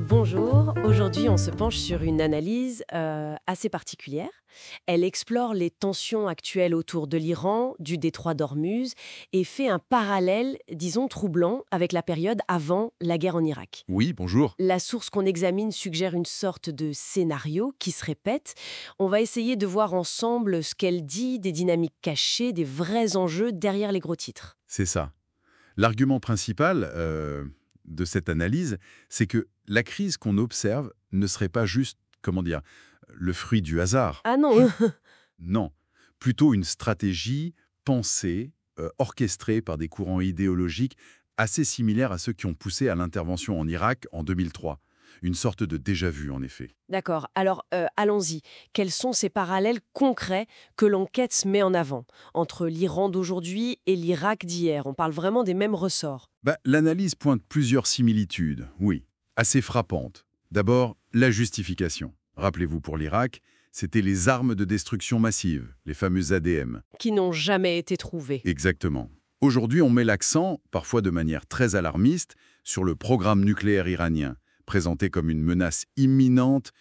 Bonjour, aujourd'hui on se penche sur une analyse assez particulière. Elle explore les tensions actuelles autour de l'Iran, du détroit d'Ormuz et fait un parallèle, disons troublant, avec la période avant la guerre en Irak. Oui, bonjour. La source qu'on examine suggère une sorte de scénario qui se répète. On va essayer de voir ensemble ce qu'elle dit des dynamiques cachées, des vrais enjeux derrière les gros titres. C'est ça. L'argument principal de cette analyse, c'est que la crise qu'on observe ne serait pas juste, le fruit du hasard. Ah non. Non, plutôt une stratégie pensée, orchestrée par des courants idéologiques assez similaires à ceux qui ont poussé à l'intervention en Irak en 2003. Une sorte de déjà-vu, en effet. D'accord, alors allons-y. Quels sont ces parallèles concrets que l'enquête met en avant entre l'Iran d'aujourd'hui et l'Irak d'hier? On parle vraiment des mêmes ressorts. L'analyse pointe plusieurs similitudes, oui, assez frappantes. D'abord, la justification. Rappelez-vous, pour l'Irak, c'était les armes de destruction massive, les fameuses ADM. Qui n'ont jamais été trouvés. Exactement. Aujourd'hui, on met l'accent, parfois de manière très alarmiste, sur le programme nucléaire iranien, présenté comme une menace imminente,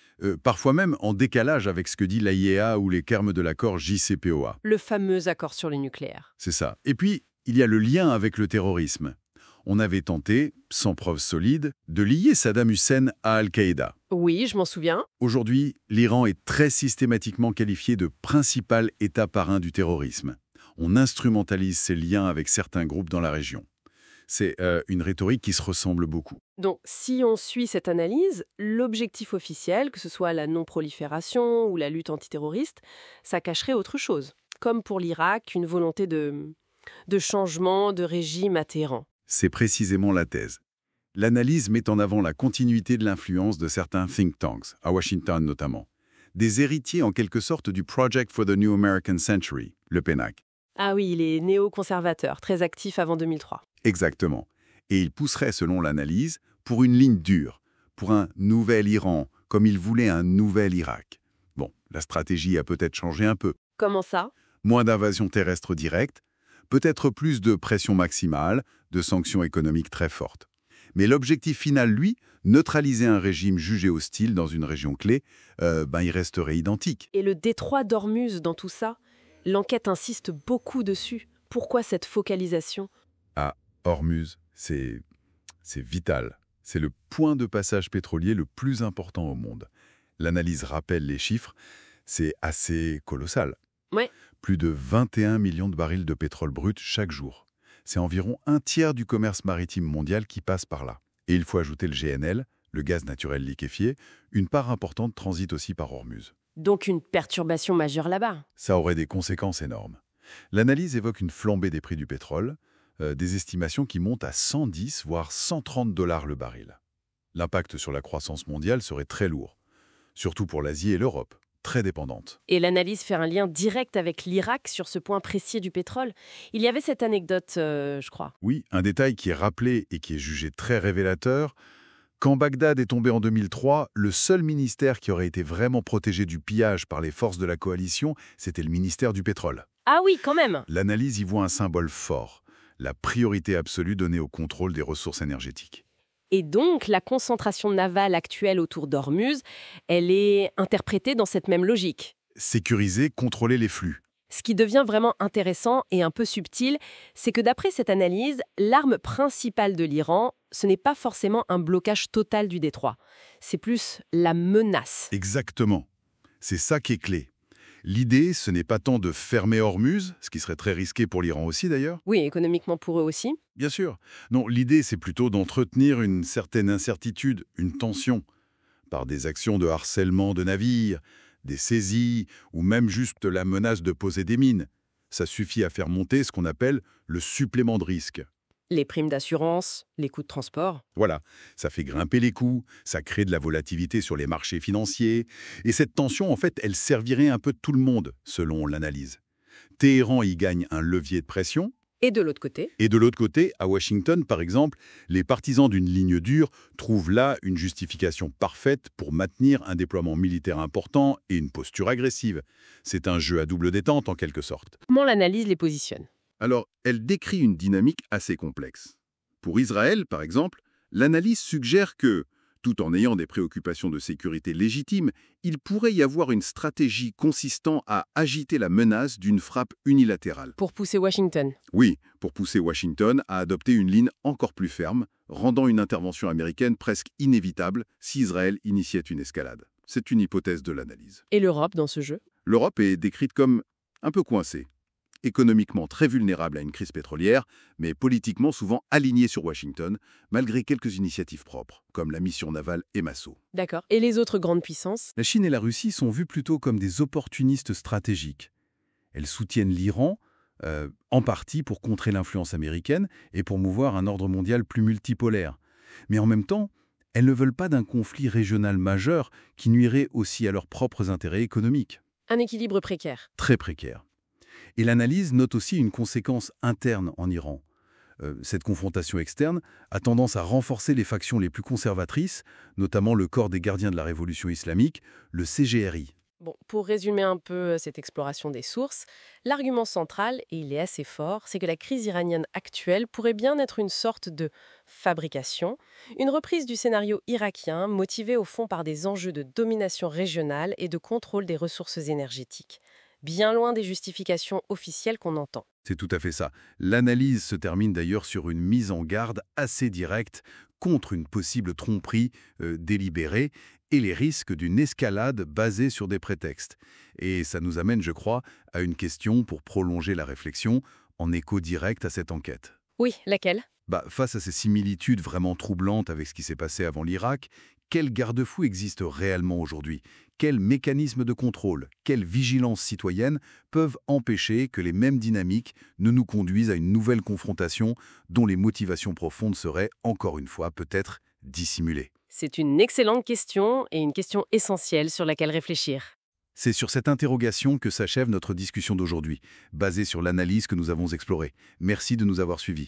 parfois même en décalage avec ce que dit l'AIEA ou les termes de l'accord JCPOA. Le fameux accord sur le nucléaire. C'est ça. Et puis, il y a le lien avec le terrorisme. On avait tenté, sans preuve solide, de lier Saddam Hussein à Al-Qaïda. Oui, je m'en souviens. Aujourd'hui, l'Iran est très systématiquement qualifié de principal État parrain du terrorisme. On instrumentalise ces liens avec certains groupes dans la région. C'est une rhétorique qui se ressemble beaucoup. Donc, si on suit cette analyse, l'objectif officiel, que ce soit la non-prolifération ou la lutte antiterroriste, ça cacherait autre chose. Comme pour l'Irak, une volonté de changement de régime à Téhéran. C'est précisément la thèse. L'analyse met en avant la continuité de l'influence de certains think tanks, à Washington notamment. Des héritiers en quelque sorte du Project for the New American Century, le PNAC. Ah oui, les néoconservateurs, très actifs avant 2003. Exactement. Et il pousserait, selon l'analyse, pour une ligne dure, pour un nouvel Iran, comme il voulait un nouvel Irak. Bon, la stratégie a peut-être changé un peu. Comment ça? Moins d'invasion terrestre directe, peut-être plus de pression maximale, de sanctions économiques très fortes. Mais l'objectif final, lui, neutraliser un régime jugé hostile dans une région clé, il resterait identique. Et le détroit d'Ormuz dans tout ça? L'enquête insiste beaucoup dessus. Pourquoi cette focalisation? Ah, Ormuz, c'est vital. C'est le point de passage pétrolier le plus important au monde. L'analyse rappelle les chiffres, c'est assez colossal. Ouais. Plus de 21 millions de barils de pétrole brut chaque jour. C'est environ un tiers du commerce maritime mondial qui passe par là. Et il faut ajouter le GNL, le gaz naturel liquéfié, une part importante transite aussi par Ormuz. Donc une perturbation majeure là-bas. Ça aurait des conséquences énormes. L'analyse évoque une flambée des prix du pétrole, des estimations qui montent à 110 voire 130 $ le baril. L'impact sur la croissance mondiale serait très lourd, surtout pour l'Asie et l'Europe, très dépendantes. Et l'analyse fait un lien direct avec l'Irak sur ce point précis du pétrole. Il y avait cette anecdote, je crois. Oui, un détail qui est rappelé et qui est jugé très révélateur. Quand Bagdad est tombé en 2003, le seul ministère qui aurait été vraiment protégé du pillage par les forces de la coalition, c'était le ministère du pétrole. Ah oui, quand même. L'analyse y voit un symbole fort, la priorité absolue donnée au contrôle des ressources énergétiques. Et donc, la concentration navale actuelle autour d'Ormuz, elle est interprétée dans cette même logique. Sécuriser, contrôler les flux. Ce qui devient vraiment intéressant et un peu subtil, c'est que d'après cette analyse, l'arme principale de l'Iran, ce n'est pas forcément un blocage total du détroit. C'est plus la menace. Exactement. C'est ça qui est clé. L'idée, ce n'est pas tant de fermer Ormuz, ce qui serait très risqué pour l'Iran aussi d'ailleurs. Oui, économiquement pour eux aussi. Bien sûr. Non, l'idée, c'est plutôt d'entretenir une certaine incertitude, une tension, par des actions de harcèlement de navires, des saisies, ou même juste la menace de poser des mines. Ça suffit à faire monter ce qu'on appelle le supplément de risque. Les primes d'assurance, les coûts de transport. Voilà, ça fait grimper les coûts, ça crée de la volatilité sur les marchés financiers. Et cette tension, en fait, elle servirait un peu de tout le monde, selon l'analyse. Téhéran y gagne un levier de pression. Et de l'autre côté? Et de l'autre côté, à Washington, par exemple, les partisans d'une ligne dure trouvent là une justification parfaite pour maintenir un déploiement militaire important et une posture agressive. C'est un jeu à double détente, en quelque sorte. Comment l'analyse les positionne? Alors, elle décrit une dynamique assez complexe. Pour Israël, par exemple, l'analyse suggère que, tout en ayant des préoccupations de sécurité légitimes, il pourrait y avoir une stratégie consistant à agiter la menace d'une frappe unilatérale. Pour pousser Washington. Oui, pour pousser Washington à adopter une ligne encore plus ferme, rendant une intervention américaine presque inévitable si Israël initiait une escalade. C'est une hypothèse de l'analyse. Et l'Europe dans ce jeu? L'Europe est décrite comme un peu coincée, économiquement très vulnérable à une crise pétrolière, mais politiquement souvent alignée sur Washington, malgré quelques initiatives propres, comme la mission navale EMASSO. D'accord. Et les autres grandes puissances? La Chine et la Russie sont vues plutôt comme des opportunistes stratégiques. Elles soutiennent l'Iran, en partie pour contrer l'influence américaine et pour mouvoir un ordre mondial plus multipolaire. Mais en même temps, elles ne veulent pas d'un conflit régional majeur qui nuirait aussi à leurs propres intérêts économiques. Un équilibre précaire. Très précaire. Et l'analyse note aussi une conséquence interne en Iran. Cette confrontation externe a tendance à renforcer les factions les plus conservatrices, notamment le corps des gardiens de la révolution islamique, le CGRI. Bon, pour résumer un peu cette exploration des sources, l'argument central, et il est assez fort, c'est que la crise iranienne actuelle pourrait bien être une sorte de fabrication, une reprise du scénario irakien motivée au fond par des enjeux de domination régionale et de contrôle des ressources énergétiques, bien loin des justifications officielles qu'on entend. C'est tout à fait ça. L'analyse se termine d'ailleurs sur une mise en garde assez directe contre une possible tromperie délibérée et les risques d'une escalade basée sur des prétextes. Et ça nous amène, je crois, à une question pour prolonger la réflexion, en écho direct à cette enquête. Oui, laquelle? Face à ces similitudes vraiment troublantes avec ce qui s'est passé avant l'Irak, quels garde-fous existent réellement aujourd'hui? Quels mécanismes de contrôle, quelle vigilance citoyenne peuvent empêcher que les mêmes dynamiques ne nous conduisent à une nouvelle confrontation dont les motivations profondes seraient, encore une fois, peut-être dissimulées? C'est une excellente question et une question essentielle sur laquelle réfléchir. C'est sur cette interrogation que s'achève notre discussion d'aujourd'hui, basée sur l'analyse que nous avons explorée. Merci de nous avoir suivis.